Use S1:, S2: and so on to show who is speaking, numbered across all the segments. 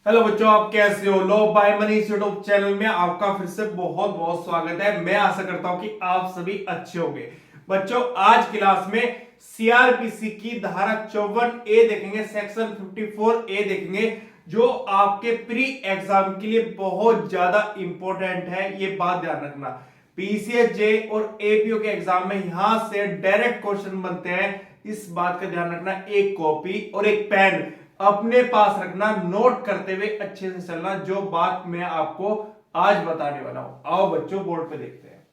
S1: Hello बच्चों, आप कैसे हो? लो बाय मनीष यूट्यूब चैनल में आपका फिर से बहुत बहुत स्वागत है। मैं आशा करता हूं कि आप सभी अच्छे होंगे। बच्चों, आज क्लास में सीआरपीसी की धारा 54A देखेंगे, सेक्शन 54A देखेंगे, जो आपके प्री एग्जाम के लिए बहुत ज्यादा इंपॉर्टेंट है। ये बात ध्यान रखना, पीसीएस जे और एपीओ के एग्जाम में यहां से डायरेक्ट क्वेश्चन बनते हैं। इस बात का ध्यान रखना, एक कॉपी और एक पेन अपने पास रखना, नोट करते हुए अच्छे से चलना, जो बात मैं आपको आज बताने वाला हूं। आओ बच्चों, बोर्ड पे देखते हैं।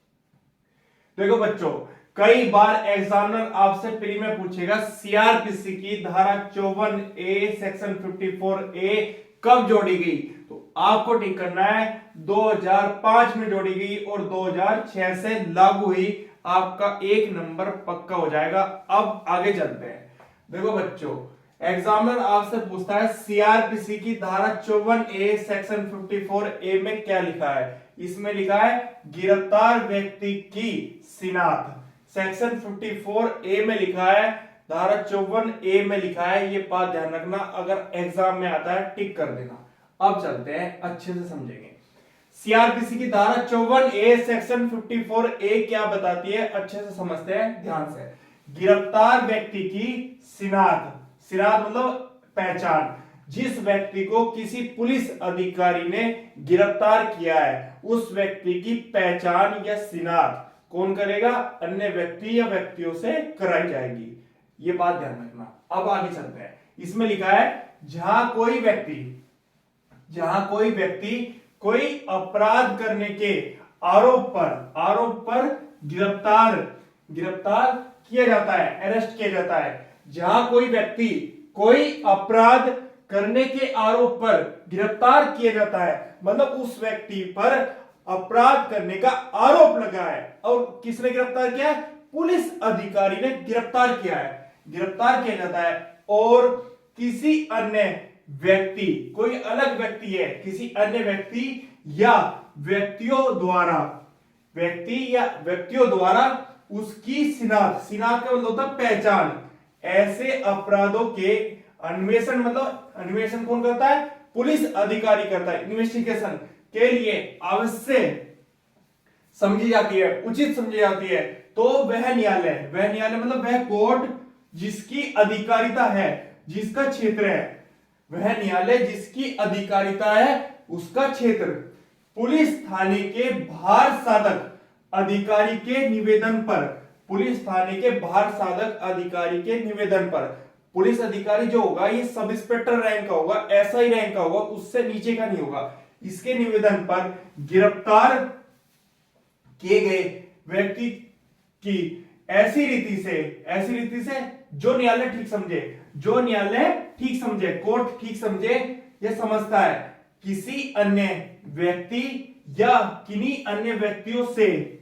S1: देखो बच्चों, कई बार एग्जामिनर आपसे प्री में पूछेगा सीआरपीसी की धारा 54A सेक्शन 54A कब जोड़ी गई, तो आपको ठीक करना है 2005 में जोड़ी गई और 2006 से लागू हुई। आपका एक नंबर पक्का हो जाएगा। अब आगे चलते हैं। देखो बच्चों, एग्जामिनर आपसे पूछता है सीआरपीसी की धारा 54A सेक्शन 54A में क्या लिखा है। इसमें लिखा है गिरफ्तार व्यक्ति की शिनाख्त। सेक्शन 54A में लिखा है, धारा 54A में लिखा है। ये बात ध्यान रखना, अगर एग्जाम में आता है टिक कर देना। अब चलते हैं, अच्छे से समझेंगे। सीआरपीसी की धारा 54A सेक्शन 54A क्या बताती है, अच्छे से समझते हैं ध्यान से। गिरफ्तार व्यक्ति की शिनाख्त, शिनाख्त मतलब पहचान। जिस व्यक्ति को किसी पुलिस अधिकारी ने गिरफ्तार किया है, उस व्यक्ति की पहचान या शिनाख्त कौन करेगा? अन्य व्यक्ति या व्यक्तियों से कराई जाएगी। ये बात ध्यान रखना। अब आगे चलते हैं। इसमें लिखा है जहां कोई व्यक्ति कोई अपराध करने के आरोप पर गिरफ्तार किया जाता है, अरेस्ट किया जाता है। जहां कोई व्यक्ति कोई अपराध करने के आरोप पर गिरफ्तार किया जाता है, मतलब उस व्यक्ति पर अपराध करने का आरोप लगा है और किसने गिरफ्तार किया है? पुलिस अधिकारी ने गिरफ्तार किया है, गिरफ्तार किया जाता है। और किसी अन्य व्यक्ति, कोई अलग व्यक्ति है, किसी अन्य व्यक्ति या व्यक्तियों द्वारा उसकी शिनाख्त का मतलब होता है पहचान। ऐसे अपराधों के अन्वेषण, मतलब अन्वेषण कौन करता है? पुलिस अधिकारी करता है। इन्वेस्टिगेशन के लिए आवश्यक समझी जाती है, उचित समझी जाती है, तो वह न्यायालय मतलब वह कोर्ट जिसकी अधिकारिता है, जिसका क्षेत्र है, वह न्यायालय जिसकी अधिकारिता है, उसका क्षेत्र पुलिस थाने के भार साधक अधिकारी के निवेदन पर, पुलिस अधिकारी जो होगा ये सब इंस्पेक्टर रैंक का होगा, ऐसा ही रैंक का होगा, उससे नीचे का नहीं होगा। इसके निवेदन पर गिरफ्तार किए गए व्यक्ति की ऐसी रीति से जो न्यायालय ठीक समझे, कोर्ट ठीक समझे, यह समझता है किसी अन्य व्यक्ति या किन्हीं अन्य व्यक्तियों से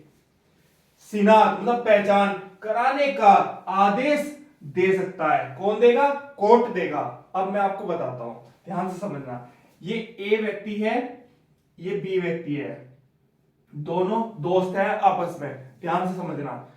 S1: शिनाख्त मतलब पहचान कराने का आदेश दे सकता है। कौन देगा? कोर्ट देगा। अब मैं आपको बताता हूं, ध्यान से समझना। ये ए व्यक्ति है, ये बी व्यक्ति है, दोनों दोस्त हैं आपस में। ध्यान से समझना,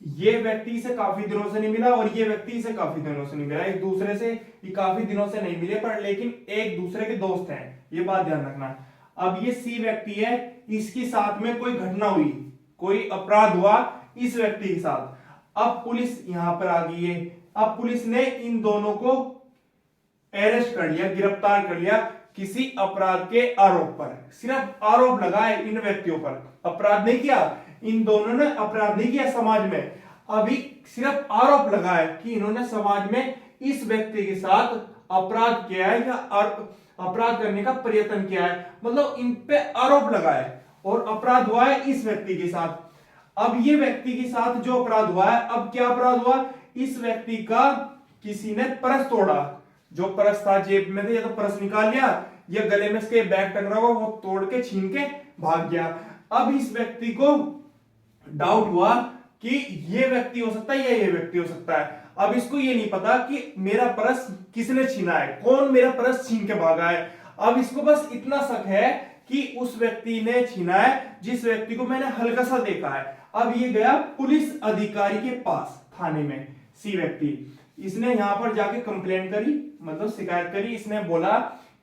S1: ये व्यक्ति से काफी दिनों से नहीं मिला और ये व्यक्ति से काफी दिनों से नहीं मिला, एक दूसरे से ये काफी दिनों से नहीं मिले, पर लेकिन एक दूसरे के दोस्त हैं। ये बात ध्यान रखना। अब ये सी व्यक्ति है, इसके साथ में कोई घटना हुई, कोई अपराध हुआ इस व्यक्ति के साथ। अब पुलिस यहां पर आ गई है। अब पुलिस ने इन दोनों को अरेस्ट कर लिया, गिरफ्तार कर लिया किसी अपराध के आरोप पर। सिर्फ आरोप लगा है इन व्यक्तियों पर, अपराध नहीं किया, इन दोनों ने अपराध नहीं किया समाज में। अभी सिर्फ आरोप लगा है कि इन्होंने समाज में इस व्यक्ति के साथ अपराध किया है या अपराध करने का प्रयत्न किया है, मतलब इन पे आरोप लगा है और अपराध हुआ है इस व्यक्ति के साथ। अब ये व्यक्ति के साथ जो अपराध हुआ है, अब क्या अपराध हुआ? इस व्यक्ति का किसी ने पर्स तोड़ा, जो पर्स था जेब में थे, या तो पर्स निकाल लिया या गले में इसके बैग टंग रहा हुआ वो तोड़ के छीन के भाग गया। अब इस व्यक्ति को डाउट हुआ कि ये व्यक्ति हो सकता है या ये व्यक्ति हो सकता है। अब इसको ये नहीं पता कि मेरा पर्स किसने छीना है, कौन मेरा पर्स छीन के भागा है। अब इसको बस इतना शक है कि उस व्यक्ति ने छीना है जिस व्यक्ति को मैंने हल्का सा देखा है। अब ये गया पुलिस अधिकारी के पास थाने में, सी व्यक्ति, इसने यहां पर जाके कंप्लेंट करी, मतलब शिकायत करी। इसने बोला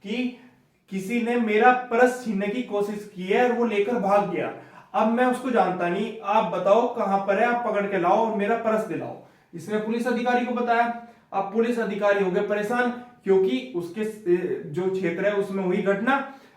S1: कि किसी ने मेरा पर्स छीनने की कोशिश की है और वो लेकर भाग गया। अब मैं उसको जानता नहीं, आप बताओ कहां पर है, आप पकड़ के लाओ और मेरा पर्स दिलाओ। इसने पुलिस अधिकारी को बताया। अब पुलिस अधिकारी हो गए परेशान, क्योंकि उसके जो क्षेत्र है उसमें हुई घटना।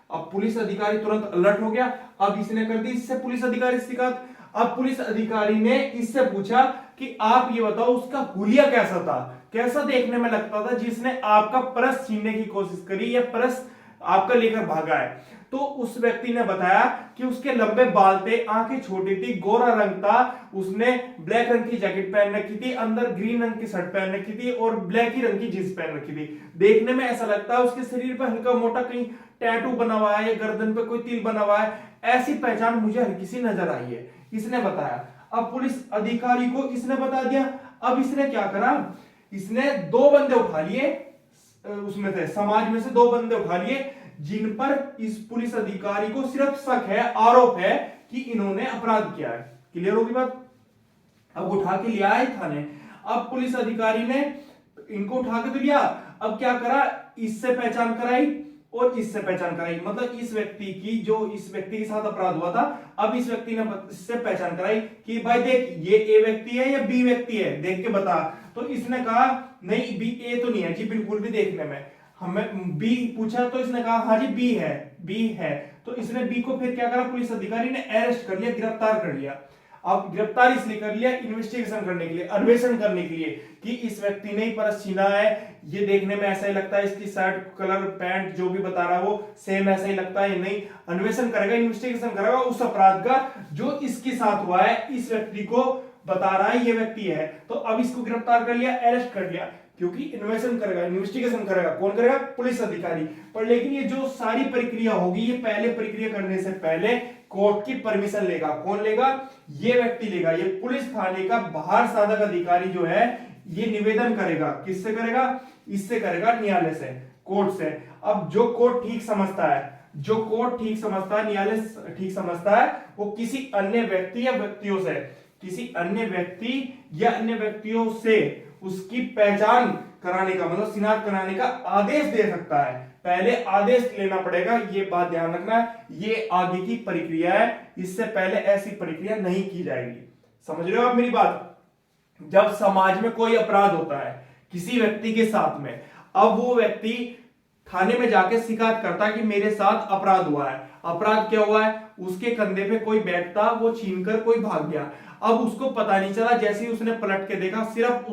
S1: अब पुलिस अधिकारी तुरंत अलर्ट हो गया। अब इसने कर दी इससे पुलिस अधिकारी से शिकायत। अब पुलिस अधिकारी ने इससे पूछा कि आप ये बताओ उसका हुलिया कैसा था, कैसा देखने में लगता था जिसने आपका पर्स छीनने की कोशिश करी या पर्स आपका लेकर भागा है। तो उस व्यक्ति ने बताया कि उसके लंबे बाल थे, आंखें छोटी थी, गोरा रंग था, उसने ब्लैक रंग की जैकेट पहन रखी थी, अंदर ग्रीन रंग की शर्ट पहन रखी थी और ब्लैक ही रंग की जींस पहन रखी थी। देखने में ऐसा लगता है उसके शरीर पर हल्का मोटा कहीं टैटू बना हुआ है या गर्दन पे कोई तिल बना हुआ है, ऐसी पहचान मुझे हल्की सी नजर आई है, इसने बताया। अब पुलिस अधिकारी को इसने बता दिया। अब इसने क्या करा, इसने 2 बंदे उठा लिए, उसमें थे समाज में से 2 बंदे उठा लिए जिन पर इस पुलिस अधिकारी को सिर्फ शक है, आरोप है कि इन्होंने अपराध किया है। क्लियर होगी बात। अब उठा के लिया है थाने। अब पुलिस अधिकारी ने इनको उठा के तो लिया, अब क्या करा, इससे पहचान कराई और इससे पहचान कराई, मतलब इस व्यक्ति की, जो इस व्यक्ति के साथ अपराध हुआ था, अब इस व्यक्ति ने इससे पहचान कराई कि भाई देख ये ए व्यक्ति है या बी व्यक्ति है, देख के बता। तो इसने कहा नहीं बी, ए तो नहीं है जी बिल्कुल भी देखने में। हमें बी पूछा तो इसने कहा हाँ जी बी है, बी है। तो इसने बी को फिर क्या करा, पुलिस अधिकारी ने अरेस्ट कर लिया, गिरफ्तार कर लिया। अब गिरफ्तार इसलिए कर लिया, इन्वेस्टिगेशन करने के लिए, अन्वेषण करने के लिए कि इस व्यक्ति ने ही पर्स छीना है, ये देखने में ऐसा ही लगता है, इसकी शर्ट कलर पैंट जो भी बता रहा है वो सेम ऐसा ही लगता है, नहीं। अन्वेषण करेगा, इन्वेस्टिगेशन करेगा उस अपराध का जो इसके साथ हुआ है, इस व्यक्ति को बता रहा है ये व्यक्ति है। तो अब इसको गिरफ्तार कर लिया, अरेस्ट कर लिया, क्योंकि इन्वेस्टिगेशन करेगा, इन्वेस्टिगेशन करेगा, कौन करेगा, पुलिस अधिकारी। पर लेकिन ये जो सारी प्रक्रिया होगी, ये पहले प्रक्रिया करने से पहले कोर्ट की परमिशन लेगा। कौन लेगा, ये व्यक्ति लेगा। ये पुलिस थाने का बाहर साधक अधिकारी जो है ये निवेदन करेगा, किससे करेगा, इससे करेगा, न्यायालय से, कोर्ट से। अब जो कोर्ट ठीक समझता है, जो कोर्ट ठीक समझता है, न्यायालय ठीक समझता है, वो किसी अन्य व्यक्ति या व्यक्तियों से, किसी अन्य व्यक्ति या अन्य व्यक्तियों से उसकी पहचान कराने का, मतलब शिनाख्त कराने का आदेश दे सकता है। पहले आदेश लेना पड़ेगा, ये बात ध्यान रखना है, ये आगे की प्रक्रिया है, इससे पहले ऐसी प्रक्रिया नहीं की जाएगी। समझ रहे हो आप मेरी बात। जब समाज में कोई अपराध होता है किसी व्यक्ति के साथ में, अब वो व्यक्ति थाने में जाके शिकायत करता है कि मेरे साथ अपराध हुआ है। अपराध क्या हुआ है, उसके कंधे पे कोई बैग था, वो छीनकर कोई भाग गया। अब उसको पता नहीं चला, जैसे ही उसने पलट के देखा, सिर्फ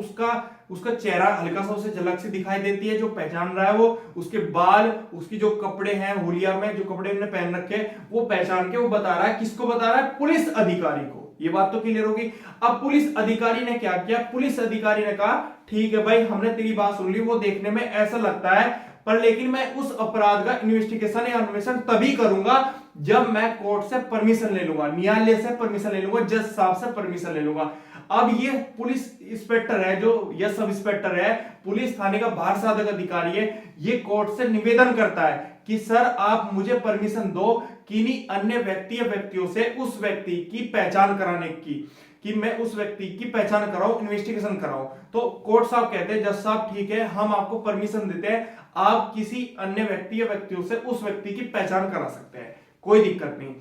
S1: उसका चेहरा हल्का सा उसे झलक से दिखाई देती है, जो पहचान रहा है वो उसके बाल, उसकी जो कपड़े हैं हुलिया में जो कपड़े उन्होंने पहन रखे वो पहचान के वो बता रहा है, किसको बता रहा है, पुलिस अधिकारी को। ये बात तो क्लियर होगी। अब पुलिस अधिकारी ने क्या किया, पुलिस अधिकारी ने कहा ठीक है भाई हमने तेरी बात सुन ली, वो देखने में ऐसा लगता है, पर लेकिन मैं उस अपराध का इन्वेस्टिगेशन या अन्वेषण तभी करूंगा जब मैं कोर्ट से परमिशन ले लूंगा, न्यायालय से परमिशन ले लूंगा, जज साहब से परमिशन ले लूंगा। अब ये पुलिस इंस्पेक्टर है जो या सब इंस्पेक्टर है, पुलिस थाने का बाहर साधक अधिकारी है, ये कोर्ट से निवेदन करता है कि सर आप मुझे परमिशन दो किन्हीं अन्य व्यक्ति या व्यक्तियों से उस व्यक्ति की पहचान कराने की, कि मैं उस व्यक्ति की पहचान कराऊं, इन्वेस्टिगेशन कराऊं। तो कोर्ट साहब कहते हैं जज साहब ठीक है हम आपको परमिशन देते हैं, आप किसी अन्य व्यक्ति या व्यक्तियों से उस व्यक्ति की पहचान करा सकते हैं, कोई दिक्कत नहीं।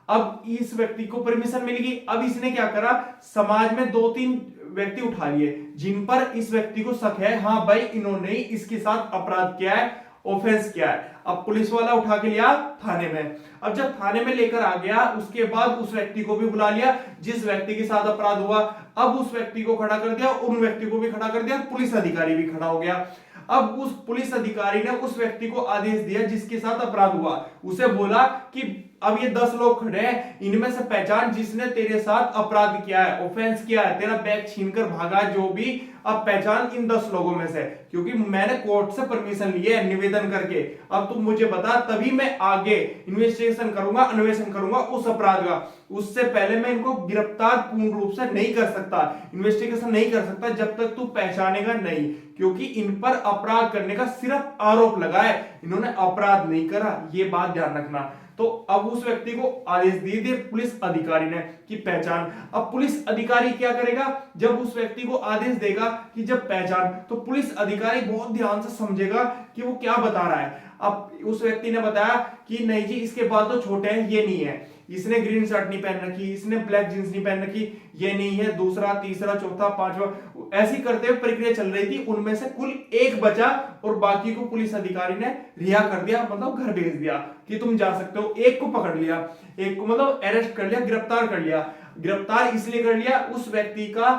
S1: अब इस व्यक्ति को परमिशन मिल गई। अब इसने क्या करा, समाज में 2-3 व्यक्ति उठा लिए जिन पर इस व्यक्ति को शक है, हाँ भाई इन्होंने इसके साथ अपराध किया है, ऑफेंस किया है। अब पुलिस वाला उठा के लिया थाने में। अब जब थाने में लेकर आ गया, उसके बाद उस व्यक्ति को भी बुला लिया जिस व्यक्ति के साथ अपराध हुआ। अब उस व्यक्ति को खड़ा कर दिया, उन व्यक्ति को भी खड़ा कर दिया, पुलिस अधिकारी भी खड़ा हो गया। अब उस पुलिस अधिकारी ने उस व्यक्ति को आदेश दिया जिसके साथ अपराध हुआ, उसे बोला कि अब ये 10 लोग खड़े हैं, इनमें से पहचान जिसने तेरे साथ अपराध किया है, ऑफेंस किया है, तेरा बैग छीनकर भागा जो भी, अब पहचान इन 10 लोगों में से, क्योंकि मैंने कोर्ट से परमिशन ली है निवेदन करके। अब तुम मुझे बता, तभी मैं आगे इन्वेस्टिगेशन करूंगा, अन्वेषण करूंगा उस अपराध का। उससे पहले मैं इनको गिरफ्तार पूर्ण रूप से नहीं कर सकता, इन्वेस्टिगेशन नहीं कर सकता जब तक तू पहचानेगा नहीं, क्योंकि इन पर अपराध करने का सिर्फ आरोप लगा है, इन्होंने अपराध नहीं करा। ये बात ध्यान रखना। तो अब उस व्यक्ति को आदेश दिए थे पुलिस अधिकारी ने कि पहचान। अब पुलिस अधिकारी क्या करेगा, जब उस व्यक्ति को आदेश देगा कि जब पहचान, तो पुलिस अधिकारी बहुत ध्यान से समझेगा कि वो क्या बता रहा है। अब उस व्यक्ति ने बताया कि नहीं जी, इसके बाल तो छोटे हैं, ये नहीं है, इसने ग्रीन शर्ट नहीं पहन रखी, इसने ब्लैक जींस नहीं पहन रखी, ये नहीं है, दूसरा, तीसरा, चौथा, पांचवा, ऐसी करते हुए प्रक्रिया चल रही थी। उनमें से कुल एक बचा और बाकी को पुलिस अधिकारी ने रिहा कर दिया, मतलब घर भेज दिया कि तुम जा सकते हो। एक को पकड़ लिया, एक को मतलब अरेस्ट कर लिया, गिरफ्तार कर लिया। गिरफ्तार इसलिए कर लिया, उस व्यक्ति का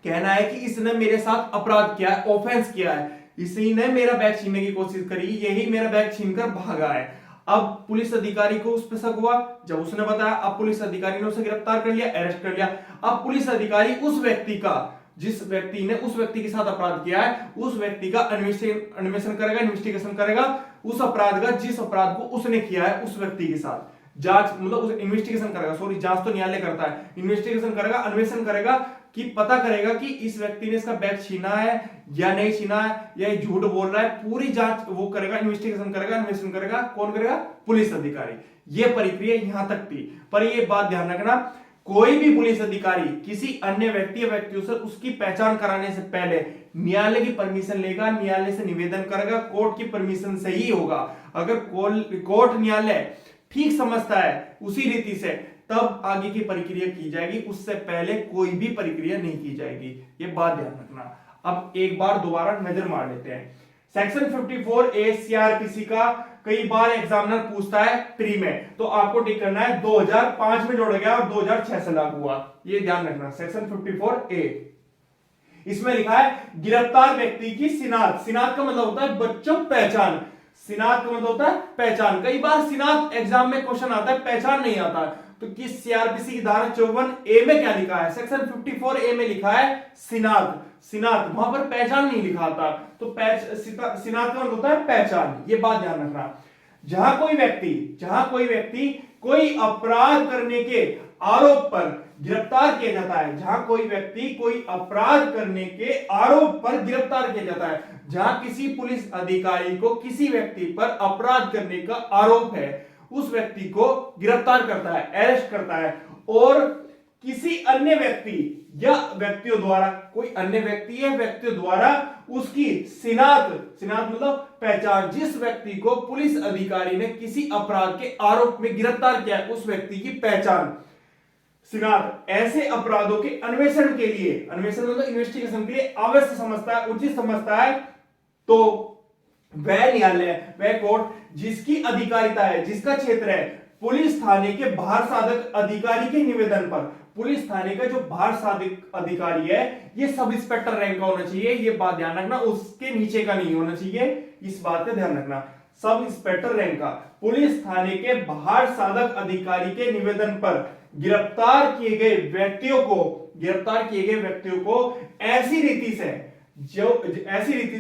S1: कहना है कि इसने मेरे साथ अपराध किया है, ऑफेंस किया है, इसी ने मेरा बैग छीनने की कोशिश करी, यही मेरा बैग छीनकर भागा है। अब पुलिस अधिकारी को उस पर शक हुआ, जब उसने बताया, अब पुलिस अधिकारी ने उसे गिरफ्तार कर लिया, अरेस्ट कर लिया। अब पुलिस अधिकारी उस व्यक्ति का, जिस व्यक्ति ने उस व्यक्ति के साथ अपराध किया है, उस व्यक्ति का अन्वेषण करेगा, इन्वेस्टिगेशन करेगा उस अपराध का, जिस अपराध को उसने किया है उस व्यक्ति के साथ। जांच मतलब उस इन्वेस्टिगेशन करेगा, सॉरी जांच तो न्यायालय करता है, इन्वेस्टिगेशन करेगा, अन्वेषण करेगा कि पता करेगा कि इस व्यक्ति ने इसका बैग छीना है या नहीं छीना है, या झूठ बोल रहा है, पूरी जांच वो करेगा, इन्वेस्टिगेशन करेगा, अन्वेषण करेगा। कौन करेगा? पुलिस अधिकारी। ये प्रक्रिया यहां तक थी। पर ये बात ध्यान रखना, कोई भी पुलिस अधिकारी किसी अन्य व्यक्ति या व्यक्तियों से उसकी पहचान कराने से पहले न्यायालय की परमिशन लेगा, न्यायालय से निवेदन करेगा, कोर्ट की परमिशन से ही होगा। अगर कोर्ट न्यायालय ठीक समझता है उसी रीति से, तब आगे की प्रक्रिया की जाएगी, उससे पहले कोई भी प्रक्रिया नहीं की जाएगी। ये बात ध्यान रखना। अब एक बार दोबारा नजर मार लेते हैं। सेक्शन 54A सीआरपीसी का कई बार एग्जामिनर पूछता है प्री में, तो आपको टिक करना है 2005 में जोड़ा गया और 2006 से लागू हुआ, ये ध्यान रखना। सेक्शन 54A, इसमें लिखा है गिरफ्तार व्यक्ति की शिनाख्त। शिनाख्त का मतलब होता है बच्चों पहचान, शिनाख्त का मतलब होता है पहचान। कई बार शिनाख्त एग्जाम में क्वेश्चन आता है, पहचान नहीं आता, तो किस सीआरपीसी की धारा 54A में क्या लिखा है? सेक्शन 54A में लिखा है शिनाख्त। शिनाख्त, वहां पर पहचान नहीं लिखा था, तो शिनाख्त का मतलब होता है पहचान। ये बात ध्यान रखना। जहां कोई व्यक्ति कोई अपराध करने के आरोप पर गिरफ्तार किया जाता है, जहां कोई व्यक्ति कोई अपराध करने के आरोप पर गिरफ्तार किया जाता है, जहां किसी पुलिस अधिकारी को किसी व्यक्ति पर अपराध करने का आरोप है, उस व्यक्ति को गिरफ्तार करता है, अरेस्ट करता है, और किसी अन्य व्यक्ति या व्यक्तियों द्वारा, कोई अन्य व्यक्ति या व्यक्तियों द्वारा उसकी शिनाख्त मतलब पहचान, जिस व्यक्ति को पुलिस अधिकारी ने किसी अपराध के आरोप में गिरफ्तार किया है उस व्यक्ति की पहचान, शिनाख्त, ऐसे अपराधों के अन्वेषण के लिए, अन्वेषण मतलब इन्वेस्टिगेशन के लिए आवश्यक समझता है, उचित समझता है, तो वह न्यायालय, वह कोर्ट जिसकी अधिकारिता है, जिसका क्षेत्र है, पुलिस थाने के बाहर साधक अधिकारी के निवेदन पर, पुलिस थाने का जो बाहर साधक अधिकारी है, ये सब इंस्पेक्टर रैंक का होना चाहिए, ये बात ध्यान रखना, उसके नीचे का नहीं होना चाहिए, इस बात का ध्यान रखना। सब इंस्पेक्टर रैंक का पुलिस थाने के बाहर साधक अधिकारी के निवेदन पर गिरफ्तार किए गए व्यक्तियों को ऐसी रीति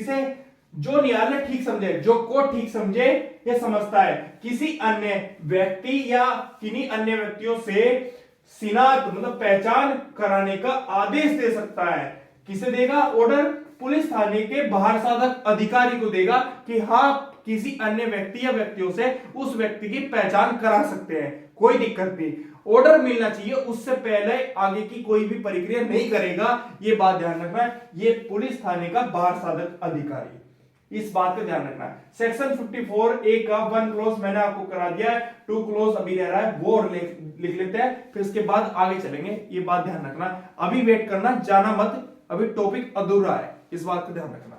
S1: से जो न्यायालय ठीक समझे, जो कोर्ट ठीक समझे, ये समझता है, किसी अन्य व्यक्ति या किन्हीं अन्य व्यक्तियों से शिनाख्त मतलब पहचान कराने का आदेश दे सकता है। किसे देगा ऑर्डर? पुलिस थाने के बाहर साधक अधिकारी को देगा कि हाँ, किसी अन्य व्यक्ति या व्यक्तियों से उस व्यक्ति की पहचान करा सकते हैं, कोई दिक्कत नहीं, ऑर्डर मिलना चाहिए, उससे पहले आगे की कोई भी प्रक्रिया नहीं करेगा, ये बात ध्यान रखना है। ये पुलिस थाने का बाहर साधक अधिकारी, इस बात का ध्यान रखना है। सेक्शन 54A का 1 क्लोज मैंने आपको करा दिया है, 2 क्लोज अभी रह रहा है, वो और लिख लेते हैं, फिर इसके बाद आगे चलेंगे, ये बात ध्यान रखना। अभी वेट करना, जाना मत, अभी टॉपिक अधूरा है, इस बात का ध्यान रखना।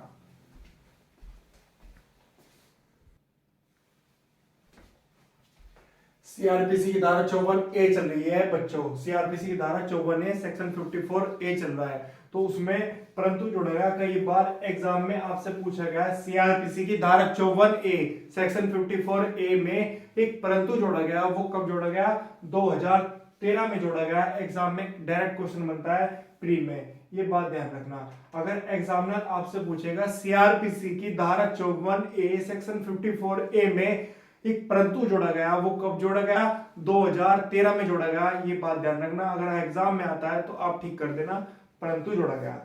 S1: सीआरपीसी की धारा 54A चल रही है बच्चों, सीआरपीसी की धारा 54A सेक्शन 54A चल रहा है, तो उसमें परंतु जोड़ेगा। कई बार एग्जाम में आपसे पूछा गया सीआरपीसी की धारा 54A सेक्शन 54A में एक परंतु जोड़ा गया, वो कब जोड़ा गया? 2013 में जोड़ा गया, एग्जाम में डायरेक्ट क्वेश्चन बनता है प्री में, ये बात ध्यान रखना। अगर एग्जामिनर आपसे पूछेगा सीआरपीसी की धारा 54A सेक्शन 54A में एक परंतु जोड़ा गया, वो कब जोड़ा गया? 2013 में जोड़ा गया, ये बात ध्यान रखना। अगर एग्जाम में आता है तो आप ठीक कर देना, परंतु जोड़ा गया।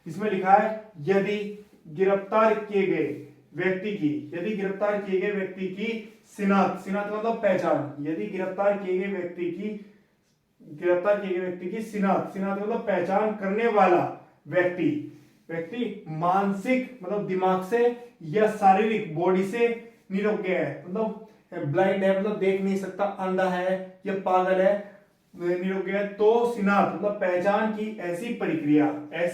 S1: इसमें लिखा है यदि गिरफ्तार किए गए व्यक्ति की, यदि गिरफ्तार किए गए व्यक्ति की शिनाख्त, शिनाख्त मतलब पहचान, यदि गिरफ्तार किए गए व्यक्ति की शिनाख्त, शिनाख्त मतलब पहचान करने वाला व्यक्ति, मानसिक मतलब दिमाग से या शारीरिक बॉडी से निरोग्य है, मतलब ब्लाइंड है, मतलब देख नहीं सकता, अंधा है या पागल है, निरोग्य है, तो शिनाख्त मतलब पहचान की ऐसी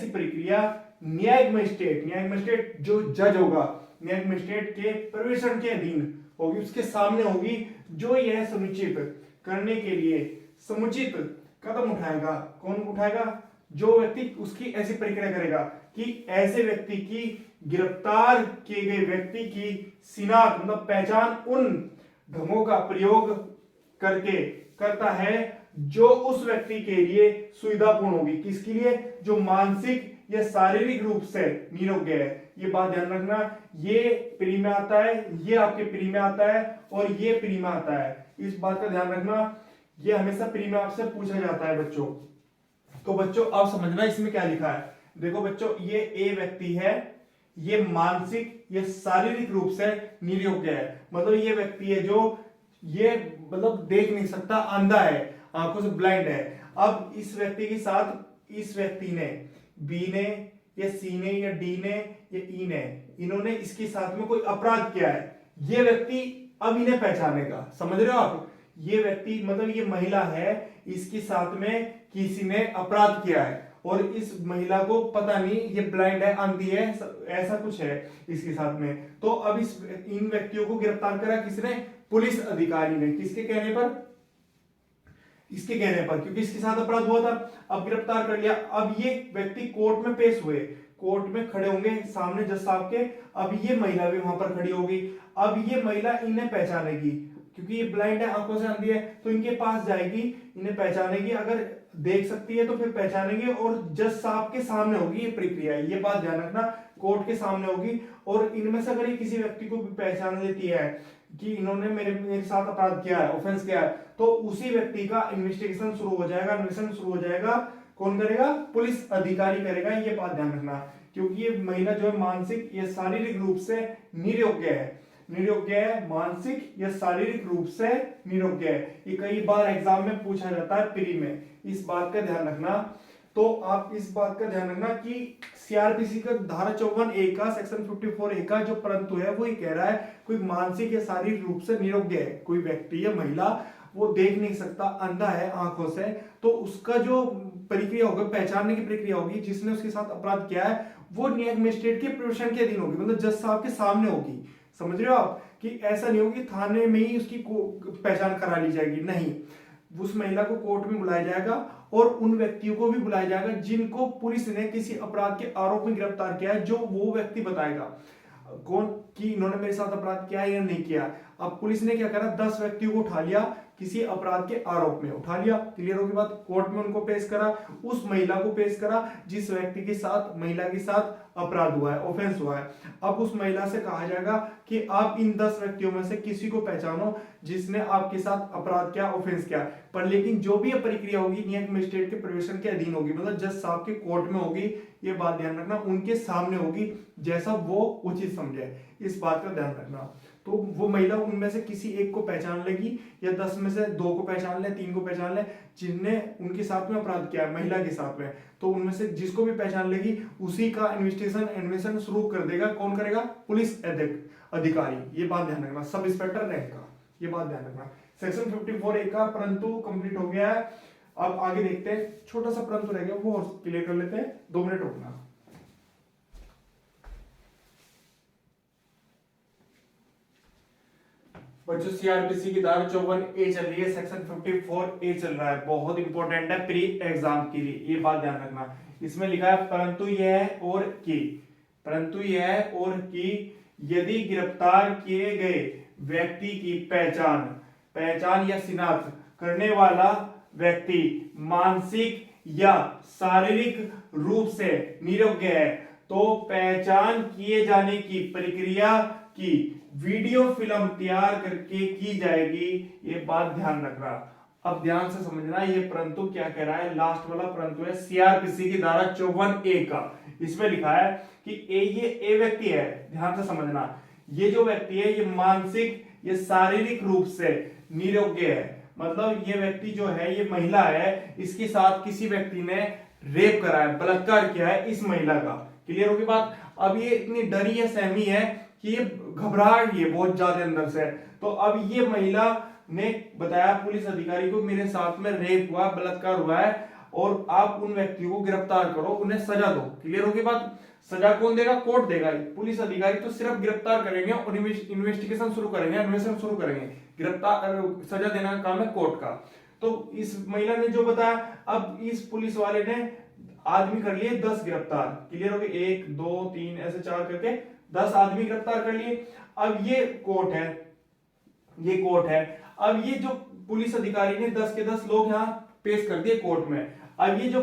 S1: प्रक्रिया न्यायिक मजिस्ट्रेट जो जज होगा, न्यायिक मजिस्ट्रेट के प्रवेशन के अधीन होगी, उसके सामने होगी, जो यह सुनिश्चित करने के लिए समुचित कदम उठाएगा। कौन उठाएगा? जो व्यक्ति उसकी ऐसी प्रक्रिया करेगा कि ऐसे व्यक्ति की, गिरफ्तार किए गए व्यक्ति की शिनाख्त मतलब पहचान उन ढंगों का प्रयोग करके करता है जो उस व्यक्ति के लिए सुविधापूर्ण होगी। किसके लिए? जो मानसिक या शारीरिक रूप से निरोग्य है। ये बात ध्यान रखना, ये प्री में आता है, ये आपके प्री में आता है और ये प्री में आता है, इस बात का ध्यान रखना, ये हमेशा प्री में आपसे पूछा जाता है बच्चों। तो बच्चों आप समझना इसमें क्या लिखा है। देखो बच्चों, ये ए व्यक्ति है, ये मानसिक या शारीरिक रूप से निरोग्य है, मतलब ये व्यक्ति है जो ये मतलब देख नहीं सकता, अंधा है, आंखों से ब्लाइंड है। अब इस व्यक्ति के साथ इस व्यक्ति ने, बी ने या सी ने या डी ने या ई ने, इन्होंने इसके साथ में कोई अपराध किया है, ये व्यक्ति अब इन्हें पहचानेगा। समझ रहे हो आप? ये व्यक्ति मतलब ये महिला है, इसके साथ में किसी ने अपराध किया है और इस महिला को पता नहीं, ये ब्लाइंड है, अंधी है, ऐसा कुछ है इसके साथ में। तो अब इन व्यक्तियों को गिरफ्तार करा किसने? पुलिस अधिकारी ने। किसके कहने पर? इसके कहने पर, क्योंकि इसके साथ अपराध हुआ था। अब गिरफ्तार कर लिया, अब ये व्यक्ति कोर्ट में पेश हुए, कोर्ट में खड़े होंगे सामने जज साहब के। अब ये महिला भी वहां पर खड़ी होगी। अब ये महिला इन्हें पहचानेगी, क्योंकि ये ब्लाइंड है, आंखों से अंधी है, तो इनके पास जाएगी, इन्हें पहचानेगी, अगर देख सकती है तो फिर पहचानेंगे और जज साहब के सामने होगी ये प्रक्रिया। ये बात ध्यान रखना, कोर्ट के सामने होगी। और इनमें से अगर ये किसी व्यक्ति को भी पहचान लेती है कि इन्होंने मेरे साथ अपराध किया है, ऑफेंस किया है, तो उसी व्यक्ति का इन्वेस्टिगेशन शुरू हो जाएगा, अन्वेषण शुरू हो जाएगा। कौन करेगा? पुलिस अधिकारी करेगा। ये बात ध्यान रखना, क्योंकि ये महिला जो है मानसिक या शारीरिक रूप से निरोग्य है, मानसिक या शारीरिक रूप से निरोग्य है। ये कई बार एग्जाम में पूछा जाता है प्री में, इस बात का ध्यान रखना। तो आप इस बात का ध्यान रखना कि सीआरपीसी का धारा 54A का सेक्शन 54A का जो परंतु है वो ये कह रहा है, कोई मानसिक या शारीरिक रूप से निरोग्य है, कोई व्यक्ति या महिला, वो देख नहीं सकता, अंधा है आंखों से, तो उसका जो प्रक्रिया होगी, पहचानने की प्रक्रिया होगी, जिसने उसके साथ अपराध किया है, वो न्यायिक मजिस्ट्रेट के प्रवेशन के अधीन होगी, मतलब जज साहब के सामने होगी। समझ रहे हो आप? कि ऐसा नहीं होगी थाने में ही उसकी पहचान करा ली जाएगी, नहीं, उस महिला को कोर्ट में बुलाया जाएगा और उन व्यक्तियों को भी बुलाया जाएगा जिनको पुलिस ने किसी अपराध के आरोप में गिरफ्तार किया है, जो वो व्यक्ति बताएगा कौन कि इन्होंने मेरे साथ अपराध किया है या नहीं किया। अब पुलिस ने क्या करा, 10 व्यक्तियों को उठा लिया, किसी अपराध के आरोप में उठा लिया, क्लियर होगी बात। कोर्ट में उनको पेश करा, उस महिला को पेश करा जिस व्यक्ति के साथ, महिला के साथ अपराध हुआ है, ऑफेंस हुआ है। अब उस महिला से कहा जाएगा कि आप इन 10 व्यक्तियों में से किसी को पहचानो जिसने आपके साथ अपराध किया, ऑफेंस किया। पर लेकिन जो भी प्रक्रिया होगी न्यायिक मजिस्ट्रेट के प्रवेशन के अधीन होगी, मतलब जज साहब के कोर्ट में होगी। ये बात ध्यान रखना, उनके सामने होगी, जैसा वो उचित समझे, इस बात का ध्यान रखना। तो वो महिला उनमें से किसी एक को पहचान लेगी, या 10 में से 2 को पहचान ले, 3 को पहचान ले, जिनने उनके साथ में अपराध किया है महिला के साथ में, तो उनमें से जिसको भी पहचान लेगी उसी का अन्वेषण शुरू कर देगा। कौन करेगा? पुलिस अधिकारी। ये बात ध्यान रखना, सब इंस्पेक्टर रैंक का, ये बात ध्यान रखना। सेक्शन 54A का परंतु कंप्लीट हो गया है। अब आगे देखते हैं, छोटा सा परंतु रह गया, वो क्लियर कर लेते हैं, 2 मिनट रुकना। बच्चों सीआरपीसी की धारा 54A चल रही है, सेक्शन 54A चल रहा है, बहुत इंपॉर्टेंट है प्री एग्जाम के लिए, ये बात ध्यान रखना। इसमें लिखा है परंतु यह और कि यदि गिरफ्तार किए गए व्यक्ति की पहचान या शिनाख्त करने वाला व्यक्ति मानसिक या शारीरिक रूप से निरोग्य है, तो पहचान किए जाने की प्रक्रिया की वीडियो फिल्म तैयार करके की जाएगी। ये बात ध्यान रखना। अब ध्यान से समझना, ये परंतु क्या कह रहा है, लास्ट वाला परंतु है सीआरपीसी की धारा 54A का। इसमें लिखा है कि ये व्यक्ति है, ध्यान से समझना, ये जो व्यक्ति है ये मानसिक, ये शारीरिक रूप से निरोग्य है। मतलब ये व्यक्ति जो है, ये महिला है, इसके साथ किसी व्यक्ति ने रेप करा है, बलात्कार किया है इस महिला का। क्लियर होगी बात। अब ये इतनी डरी है, सहमी है कि ये घबरा रही है बहुत ज्यादा अंदर से। तो अब ये महिला ने बताया पुलिस अधिकारी को, मेरे साथ में रेप हुआ, बलात्कार हुआ है और आप उन व्यक्तियों को गिरफ्तार करो, उन्हें सजा दो। क्लियर होगी बात। सजा कौन देगा? कोर्ट देगा। पुलिस अधिकारी तो सिर्फ गिरफ्तार करेंगे और इन्वेस्टिगेशन शुरू करेंगे, अन्वेषण शुरू करेंगे। गिरफ्तार, सजा देना का काम है कोर्ट का। तो इस महिला ने जो बताया, अब इस पुलिस वाले ने आदमी कर लिए 10 गिरफ्तार। क्लियर हो गए, 1 2 3 ऐसे 4 करके 10 आदमी गिरफ्तार कर लिए। अब ये कोर्ट है, ये कोर्ट है। अब ये जो पुलिस अधिकारी ने 10 के 10 लोग यहाँ पेश कर दिए कोर्ट में। अब ये जो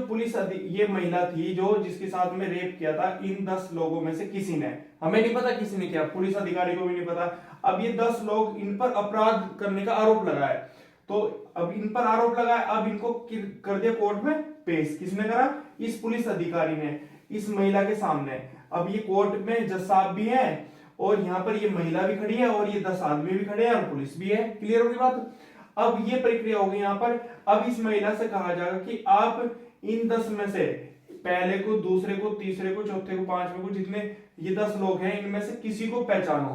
S1: ये महिला थी जो जिसके साथ में रेप किया था, इन 10 लोगों में से किसी ने, हमें नहीं पता किसी ने किया, पुलिस अधिकारी को भी नहीं पता। अब ये 10 लोग, इन पर अपराध करने का आरोप लगा है। तो अब इन पर आरोप लगा है, अब इनको कर दिया कोर्ट में पेश। किसने करा? इस पुलिस अधिकारी ने, इस महिला के सामने। अब ये कोर्ट में जज साहब भी है और यहाँ पर ये महिला भी खड़ी है और ये 10 आदमी भी खड़े हैं और पुलिस भी है। क्लियर होगी बात। अब ये प्रक्रिया होगी यहाँ पर। अब इस महिला से कहा जाएगा कि आप इन 10 में से पहले को, दूसरे को, तीसरे को, चौथे को, पांचवें को, जितने ये 10 लोग हैं, इनमें से किसी को पहचानो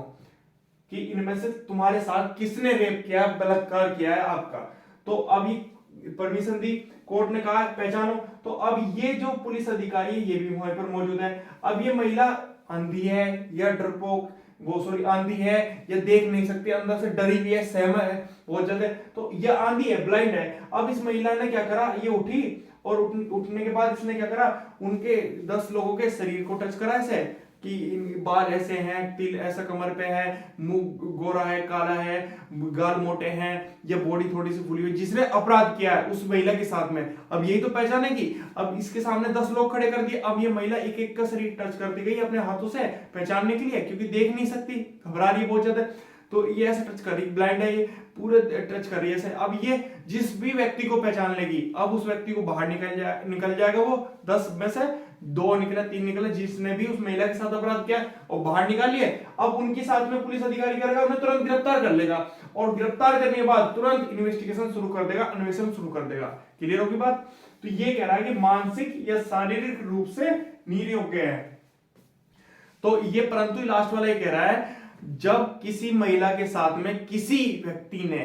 S1: कि इनमें से तुम्हारे साथ किसने रेप किया, बलात्कार किया है आपका। तो अभी परमिशन दी, कोर्ट ने कहा पहचानो। तो अब ये जो पुलिस अधिकारी ये भी वहां पर मौजूद है। अब ये महिला अंधी है या डरपोक, वो सॉरी आंधी है या देख नहीं सकती, अंदर से डरी हुई है, सहम है बहुत ज्यादा। तो ये आंधी है, ब्लाइंड है। अब इस महिला ने क्या करा, ये उठी और उठने के बाद इसने क्या करा, उनके 10 लोगों के शरीर को टच करा ऐसे कि बाल ऐसे हैं, तिल ऐसा कमर पे है, मुंह गोरा है, काला है, गाल मोटे हैं, या बॉडी थोड़ी सी फुली हुई, जिसने अपराध किया है उस महिला के साथ में। अब यही तो पहचानेगी। अब इसके सामने 10 लोग खड़े कर दिए। अब ये महिला एक एक का शरीर टच करती गई अपने हाथों से पहचानने के लिए, क्योंकि देख नहीं सकती, घबरा रही है बहुत ज्यादा। तो ये ऐसे टच कर रही, ब्लाइंड है ये, पूरे टच कर रही है ऐसे। अब ये जिस भी व्यक्ति को पहचान लेगी, अब उस व्यक्ति को बाहर निकल जाएगा वो 10 में से 2 निकले, 3 निकले, जिसने भी उस महिला के साथ अपराध किया और बाहर निकाल लिए। अब उनके साथ में पुलिस अधिकारी करेगा, उन्हें तुरंत गिरफ्तार कर लेगा और गिरफ्तार करने के बाद तुरंत इन्वेस्टिगेशन शुरू कर देगा, अन्वेषण शुरू कर देगा। क्लियर होगी बात। तो ये कह रहा है कि मानसिक या शारीरिक रूप से निरोग्य है। तो ये परंतु लास्ट वाला ये कह रहा है, जब किसी महिला के साथ में किसी व्यक्ति ने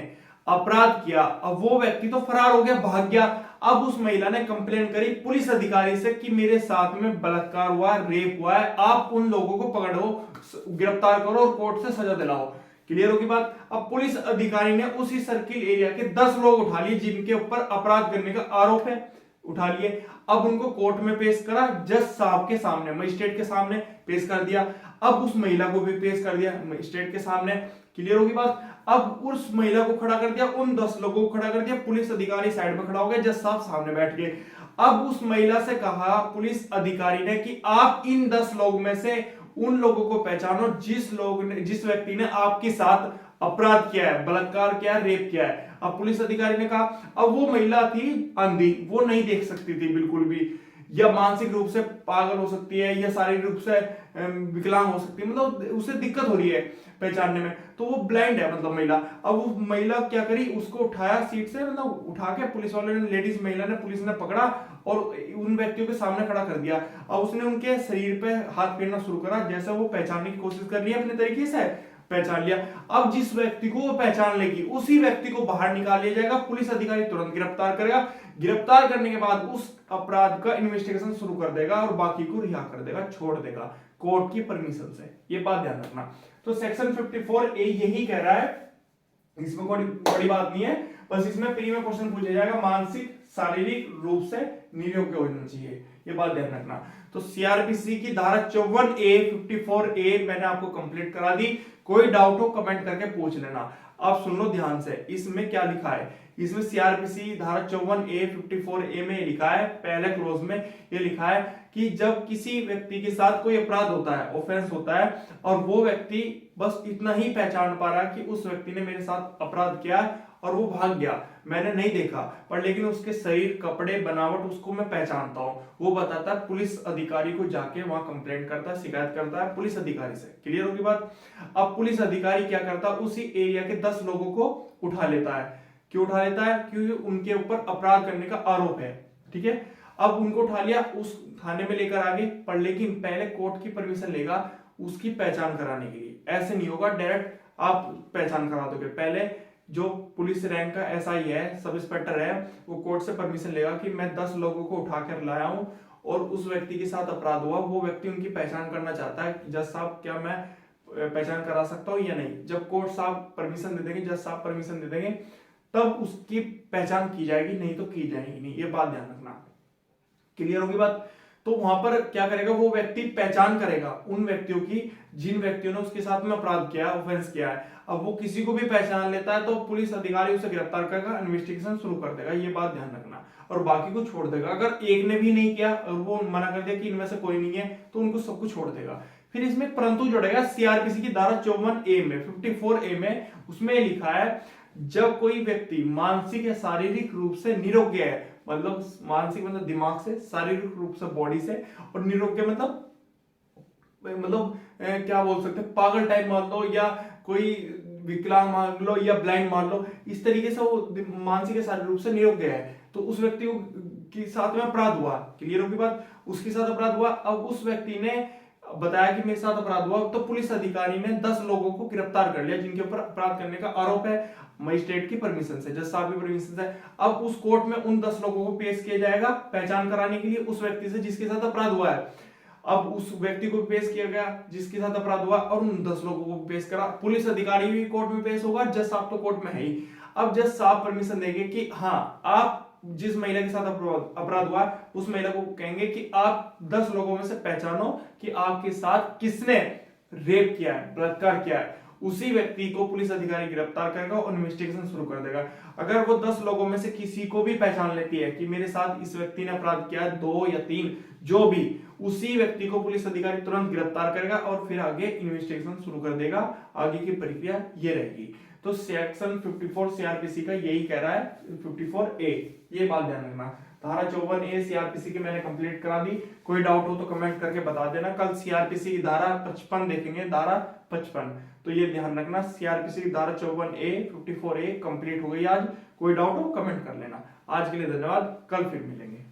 S1: अपराध किया, अब वो व्यक्ति तो फरार हो गया, भाग गया। अब उस महिला ने कंप्लेन करी पुलिस अधिकारी से कि मेरे साथ में बलात्कार हुआ, रेप हुआ है, आप उन लोगों को पकड़ो, गिरफ्तार करो और कोर्ट से सजा दिलाओ। क्लियर होगी बात। अब पुलिस अधिकारी ने उसी सर्किल एरिया के 10 लोग उठा लिए जिनके ऊपर अपराध करने का आरोप है, उठा लिए। अब उनको कोर्ट में पेश करा, जज साहब के सामने, मजिस्ट्रेट के सामने पेश कर दिया। अब उस महिला को भी पेश कर दिया मजिस्ट्रेट के सामने। क्लियर होगी बात। अब उस महिला को खड़ा कर दिया, उन 10 लोगों को खड़ा कर दिया, पुलिस अधिकारी साइड में खड़ा हो गया, जज साहब सामने बैठ गए। अब उस महिला से कहा पुलिस अधिकारी ने कि आप इन 10 लोग में से उन लोगों को पहचानो जिस व्यक्ति ने आपके साथ अपराध किया है, बलात्कार किया है, रेप किया है। अब पुलिस अधिकारी ने कहा, अब वो महिला थी अंधी, वो नहीं देख सकती थी बिल्कुल भी, या मानसिक रूप से पागल हो सकती है, या शारीरिक रूप से विकलांग हो सकती है, मतलब उसे दिक्कत हो रही है पहचानने में, तो वो ब्लाइंड है मतलब महिला। अब वो महिला क्या करी, उसको उठाया सीट से, मतलब उठा के पुलिस वाले ने, लेडीज महिला ने, पुलिस ने पकड़ा और उन व्यक्तियों के सामने खड़ा कर दिया। अब उसने उनके शरीर पे हाथ फेरना शुरू करा, जैसे वो पहचानने की कोशिश कर रही है अपने तरीके से, पहचान लिया। अब जिस व्यक्ति को वो पहचान लेगी उसी व्यक्ति को बाहर निकाल लिया जाएगा, पुलिस अधिकारी तुरंत गिरफ्तार करेगा। गिरफ्तार करने के बाद उस अपराध का इन्वेस्टिगेशन शुरू कर देगा और बाकी को रिहा कर देगा, छोड़ देगा कोर्ट की परमिशन से। ये बात ध्यान रखना। तो सेक्शन 54A यही कह रहा है, इसमें कोई बड़ी बात नहीं है, बस इसमें प्री में क्वेश्चन पूछा जाएगा, मानसिक शारीरिक रूप से निरोग्य होना चाहिए, ये बात ध्यान रखना। तो सीआरपीसी की धारा 54A 54A मैंने आपको कंप्लीट करा दी। कोई डाउट हो कमेंट करके पूछ लेना। आप सुन लो ध्यान से, इसमें क्या लिखा है। इसमें सीआरपीसी धारा 54A 54A में लिखा है, पहले क्लोज में ये लिखा है कि जब किसी व्यक्ति के साथ कोई अपराध होता है, ऑफेंस होता है, और वो व्यक्ति बस इतना ही पहचान पा रहा है कि उस व्यक्ति ने मेरे साथ अपराध किया और वो भाग गया, मैंने नहीं देखा, पर लेकिन उसके शरीर, कपड़े, बनावट उसको मैं पहचानता हूँ। वो बताता है, पुलिस अधिकारी को जाके वहां कंप्लेंट करता है, शिकायत करता है पुलिस अधिकारी से। क्लियर होगी बात। अब पुलिस अधिकारी क्या करता है, उसी एरिया के 10 लोगों को उठा लेता है। क्यों उठा लेता है? क्योंकि उनके ऊपर अपराध करने का आरोप है। ठीक है, अब उनको उठा लिया, उस थाने में लेकर आगे, पर लेकिन पहले कोर्ट की परमिशन लेगा उसकी पहचान कराने के लिए। ऐसे नहीं होगा डायरेक्ट आप पहचान करा दोगे, पहले जो पुलिस रैंक का एसआई है, सब इंस्पेक्टर है, वो कोर्ट से परमिशन लेगा कि मैं 10 लोगों को उठा कर लाया हूं और उस व्यक्ति के साथ अपराध हुआ, वो व्यक्ति उनकी पहचान करना चाहता है, जज साहब क्या मैं पहचान करा सकता हूं या नहीं। जब कोर्ट साहब परमिशन दे देंगे, जज साहब परमिशन दे देंगे, तब उसकी पहचान की जाएगी, नहीं तो की जाएगी नहीं। ये बात ध्यान रखना। क्लियर होगी बात। तो वहां पर क्या करेगा, वो व्यक्ति पहचान करेगा उन व्यक्तियों की जिन व्यक्तियों ने उसके साथ में अपराध किया, ऑफेंस किया है। अब वो किसी को भी पहचान लेता है तो पुलिस अधिकारी उसे गिरफ्तार करेगा, इन्वेस्टिगेशन शुरू कर देगा। ये बात ध्यान रखना, और बाकी को छोड़ देगा। अगर एक ने भी नहीं किया और वो मना कर दिया कि इनमें से कोई नहीं है, तो उनको सबको छोड़ देगा। फिर इसमें परंतु जोड़ेगा, सीआरपीसी की धारा 54A में, 54A में उसमें लिखा है, जब कोई व्यक्ति मानसिक या शारीरिक रूप से निरोग्य है, मतलब मानसिक मतलब दिमाग से, शारीरिक रूप से बॉडी से, और निरोग्य मतलब क्या बोल सकते हैं, पागल टाइप मान लो, या कोई विकलांग मान लो, या ब्लाइंड मान लो, इस तरीके से वो मानसिक या शारीरिक रूप से निरोग्य है, तो उस व्यक्ति को के साथ में अपराध हुआ। क्लियर होगी बात। उसके साथ अपराध हुआ, अब उस व्यक्ति ने बताया कि मेरे साथ अपराध हुआ, तो पुलिस अधिकारी ने 10 लोगों को गिरफ्तार कर लिया जिनके ऊपर अपराध करने का आरोप है, मजिस्ट्रेट की परमिशन से, जज साहब की परमिशन से। अब उस कोर्ट में उन 10 लोगों को पेश किया जाएगा पहचान कराने के लिए उस व्यक्ति से जिसके साथ अपराध हुआ है। अब उस व्यक्ति को पेश किया गया जिसके साथ अपराध हुआ, और उन 10 लोगों को पेश करा। पुलिस अधिकारी भी कोर्ट में पेश होगा, जज साहब तो कोर्ट में है ही। अब जज साहब परमिशन देंगे कि हाँ, आप जिस महिला के साथ अपराध हुआ उस महिला को कहेंगे कि आप 10 लोगों में से पहचानो कि आपके साथ किसने रेप किया है, बलात्कार किया है। उसी व्यक्ति को पुलिस अधिकारी गिरफ्तार करेगा और इन्वेस्टिगेशन शुरू कर देगा। अगर वो 10 लोगों में से किसी को भी पहचान लेती है कि मेरे साथ इस व्यक्ति ने अपराध किया, 2 या 3 जो भी, उसी व्यक्ति को पुलिस अधिकारी तुरंत गिरफ्तार करेगा और फिर आगे इन्वेस्टिगेशन शुरू कर देगा। आगे की प्रक्रिया ये रहेगी। तो सेक्शन 54 सीआरपीसी का यही कह रहा है, 54A। ये बात ध्यान रखना। धारा 54A सीआरपीसी की मैंने कंप्लीट करा दी। कोई डाउट हो तो कमेंट करके बता देना। कल सीआरपीसी की धारा 55 देखेंगे, धारा 55। तो ये ध्यान रखना, सीआरपीसी की धारा 54A 54A कंप्लीट हो गई आज। कोई डाउट हो कमेंट कर लेना। आज के लिए धन्यवाद, कल फिर मिलेंगे।